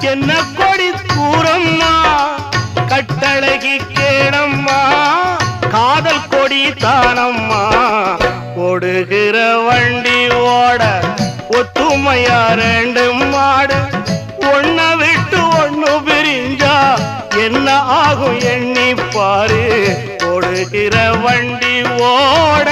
என்ன கொடி கூறம்மா கட்டழகி கேளம்மா காதல் கொடி தானம்மா ஓடுகிற வண்டி ஓட ஒத்துமையா ரெண்டு மாடு ஒன்ன விட்டு ஒண்ணு பிரிஞ்சா என்ன ஆகும் எண்ணி பாரு ஓடுகிற வண்டி ஓட